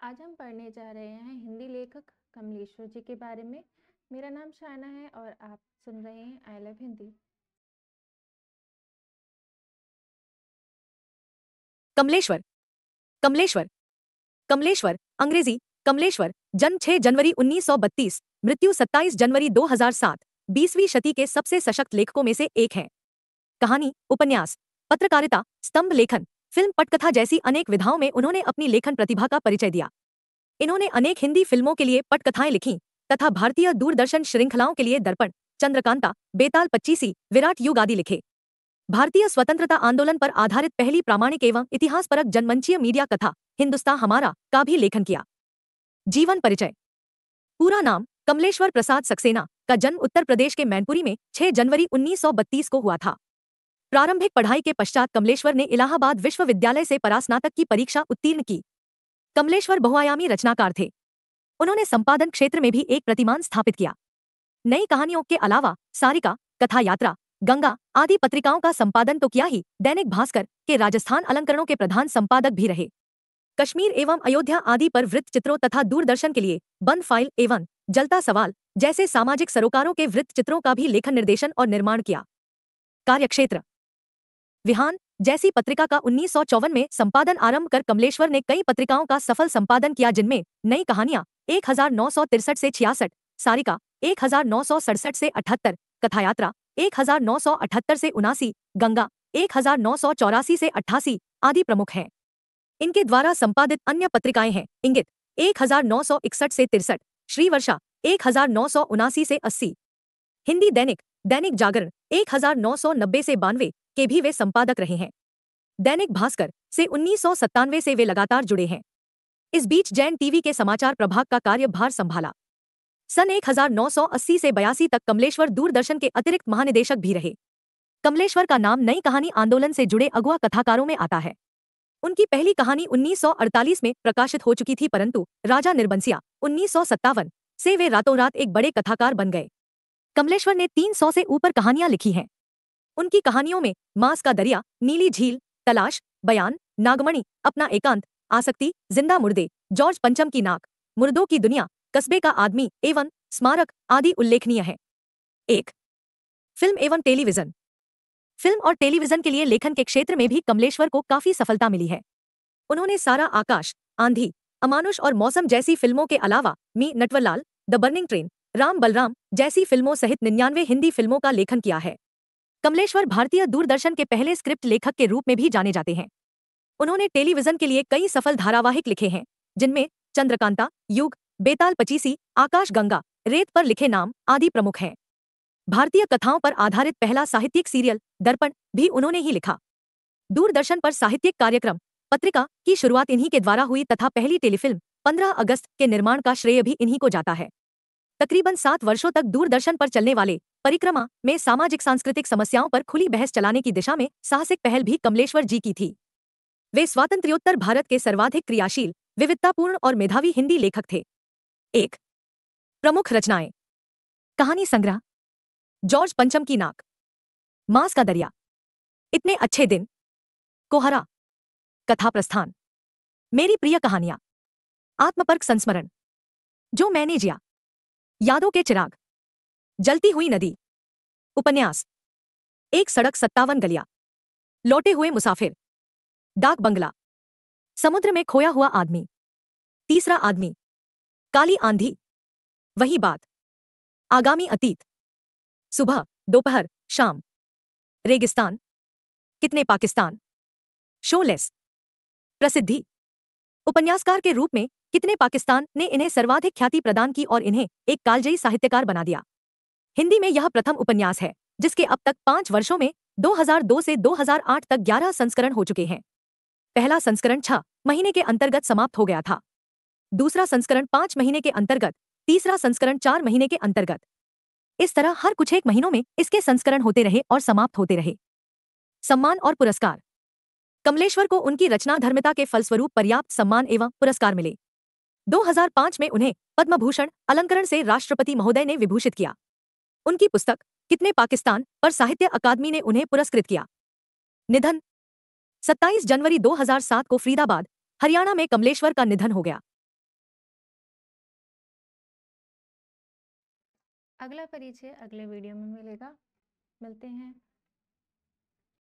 आज हम पढ़ने जा रहे हैं हिंदी लेखक कमलेश्वर जी के बारे में। मेरा नाम शाना है और आप सुन रहे हैं आई लव हिंदी। कमलेश्वर कमलेश्वर कमलेश्वर अंग्रेजी कमलेश्वर, जन्म 6 जनवरी 1932, मृत्यु 27 जनवरी 2007, 20वीं शती के सबसे सशक्त लेखकों में से एक हैं। कहानी, उपन्यास, पत्रकारिता, स्तंभ लेखन, फिल्म, पटकथा जैसी अनेक विधाओं में उन्होंने अपनी लेखन प्रतिभा का परिचय दिया। इन्होंने अनेक हिंदी फिल्मों के लिए पटकथाएं लिखीं तथा भारतीय दूरदर्शन श्रृंखलाओं के लिए दर्पण, चंद्रकांता, बेताल पच्चीसी, विराट युग आदि लिखे। भारतीय स्वतंत्रता आंदोलन पर आधारित पहली प्रामाणिक एवं इतिहासपरक जनमंचीय मीडिया कथा हिंदुस्तान हमारा का भी लेखन किया। जीवन परिचय। पूरा नाम कमलेश्वर प्रसाद सक्सेना का जन्म उत्तर प्रदेश के मैनपुरी में 6 जनवरी 1932 को हुआ था। प्रारंभिक पढ़ाई के पश्चात कमलेश्वर ने इलाहाबाद विश्वविद्यालय से परास्नातक की परीक्षा उत्तीर्ण की। कमलेश्वर बहुआयामी रचनाकार थे। उन्होंने संपादन क्षेत्र में भी एक प्रतिमान स्थापित किया। नई कहानियों के अलावा सारिका, कथा यात्रा, गंगा आदि पत्रिकाओं का संपादन तो किया ही, दैनिक भास्कर के राजस्थान अलंकरणों के प्रधान संपादक भी रहे। कश्मीर एवं अयोध्या आदि पर वृत्त चित्रों तथा दूरदर्शन के लिए बंद फाइल एवं जलता सवाल जैसे सामाजिक सरोकारों के वृत्त चित्रों का भी लेखन, निर्देशन और निर्माण किया। कार्यक्षेत्र। विहान जैसी पत्रिका का 1954 में संपादन आरंभ कर कमलेश्वर ने कई पत्रिकाओं का सफल संपादन किया, जिनमें नई कहानियां 1963 से 66, सारिका 1967 से 78, कथायात्रा 1978 से 79, गंगा 1984 से 88 आदि प्रमुख हैं। इनके द्वारा संपादित अन्य पत्रिकाएं हैं इंगित 1961 से 63, श्रीवर्षा 1979 से 80, हिंदी दैनिक दैनिक जागरण 1990 से 92 के भी वे संपादक रहे हैं। दैनिक भास्कर से 1997 से वे लगातार जुड़े हैं। इस बीच जैन टीवी के समाचार प्रभाग का कार्यभार संभाला। सन 1980 से 82 तक कमलेश्वर दूरदर्शन के अतिरिक्त महानिदेशक भी रहे। कमलेश्वर का नाम नई कहानी आंदोलन से जुड़े अगुआ कथाकारों में आता है। उनकी पहली कहानी 1948 में प्रकाशित हो चुकी थी, परंतु राजा निर्बंसिया 1957 से वे रातों रात एक बड़े कथाकार बन गए। कमलेश्वर ने 300 से ऊपर कहानियां लिखी हैं। उनकी कहानियों में मांस का दरिया, नीली झील, तलाश, बयान, नागमणि, अपना एकांत, आसक्ति, जिंदा मुर्दे, जॉर्ज पंचम की नाक, मुर्दों की दुनिया, कस्बे का आदमी एवं स्मारक आदि उल्लेखनीय है। एक फिल्म एवं टेलीविजन। फिल्म और टेलीविजन के लिए लेखन के क्षेत्र में भी कमलेश्वर को काफी सफलता मिली है। उन्होंने सारा आकाश, आंधी, अमानुष और मौसम जैसी फिल्मों के अलावा Mr Natwarlal, the burning train, Ram Balram जैसी फिल्मों सहित 99 हिंदी फिल्मों का लेखन किया है। कमलेश्वर भारतीय दूरदर्शन के पहले स्क्रिप्ट लेखक के रूप में भी जाने जाते हैं। उन्होंने टेलीविजन के लिए कई सफल धारावाहिक लिखे हैं, जिनमें चंद्रकांता, युग, बेताल पचीसी, आकाश गंगा, रेत पर लिखे नाम आदि प्रमुख हैं। भारतीय कथाओं पर आधारित पहला साहित्यिक सीरियल दर्पण भी उन्होंने ही लिखा। दूरदर्शन पर साहित्यिक कार्यक्रम पत्रिका की शुरुआत इन्हीं के द्वारा हुई तथा पहली टेलीफिल्म 15 अगस्त के निर्माण का श्रेय भी इन्हीं को जाता है। तकरीबन 7 वर्षों तक दूरदर्शन पर चलने वाले परिक्रमा में सामाजिक सांस्कृतिक समस्याओं पर खुली बहस चलाने की दिशा में साहसिक पहल भी कमलेश्वर जी की थी। वे स्वातंत्र्योत्तर भारत के सर्वाधिक क्रियाशील, विविधतापूर्ण और मेधावी हिंदी लेखक थे। एक प्रमुख रचनाएं। कहानी संग्रह जॉर्ज पंचम की नाक, मांस का दरिया, इतने अच्छे दिन, कोहरा, कथा प्रस्थान, मेरी प्रिय कहानियां, आत्मपर्क संस्मरण, जो मैंने जिया, यादों के चिराग, जलती हुई नदी, उपन्यास, एक सड़क 57 गलियां, लौटे हुए मुसाफिर, डाक बंगला, समुद्र में खोया हुआ आदमी, तीसरा आदमी, काली आंधी, वही बात, आगामी अतीत, सुबह, दोपहर, शाम, रेगिस्तान, कितने पाकिस्तान, शोलेस, प्रसिद्धि। उपन्यासकार के रूप में कितने पाकिस्तान ने इन्हें सर्वाधिक ख्याति प्रदान की और इन्हें एक कालजयी साहित्यकार बना दिया। हिंदी में यह प्रथम उपन्यास है जिसके अब तक 5 वर्षों में 2002 से 2008 तक 11 संस्करण हो चुके हैं। पहला संस्करण 6 महीने के अंतर्गत समाप्त हो गया था, दूसरा संस्करण 5 महीने के अंतर्गत, तीसरा संस्करण 4 महीने के अंतर्गत। इस तरह हर कुछ एक महीनों में इसके संस्करण होते रहे और समाप्त होते रहे। सम्मान और पुरस्कार। कमलेश्वर को उनकी रचनाधर्मिता के फलस्वरूप पर्याप्त सम्मान एवं पुरस्कार मिले। 2005 में उन्हें पद्म भूषण अलंकरण से राष्ट्रपति महोदय ने विभूषित किया। उनकी पुस्तक कितने पाकिस्तान पर साहित्य अकादमी ने उन्हें पुरस्कृत किया। निधन 27 जनवरी 2007 को फरीदाबाद, हरियाणा में कमलेश्वर का निधन हो गया। अगला परिचय अगले वीडियो में मिलेगा। मिलते हैं।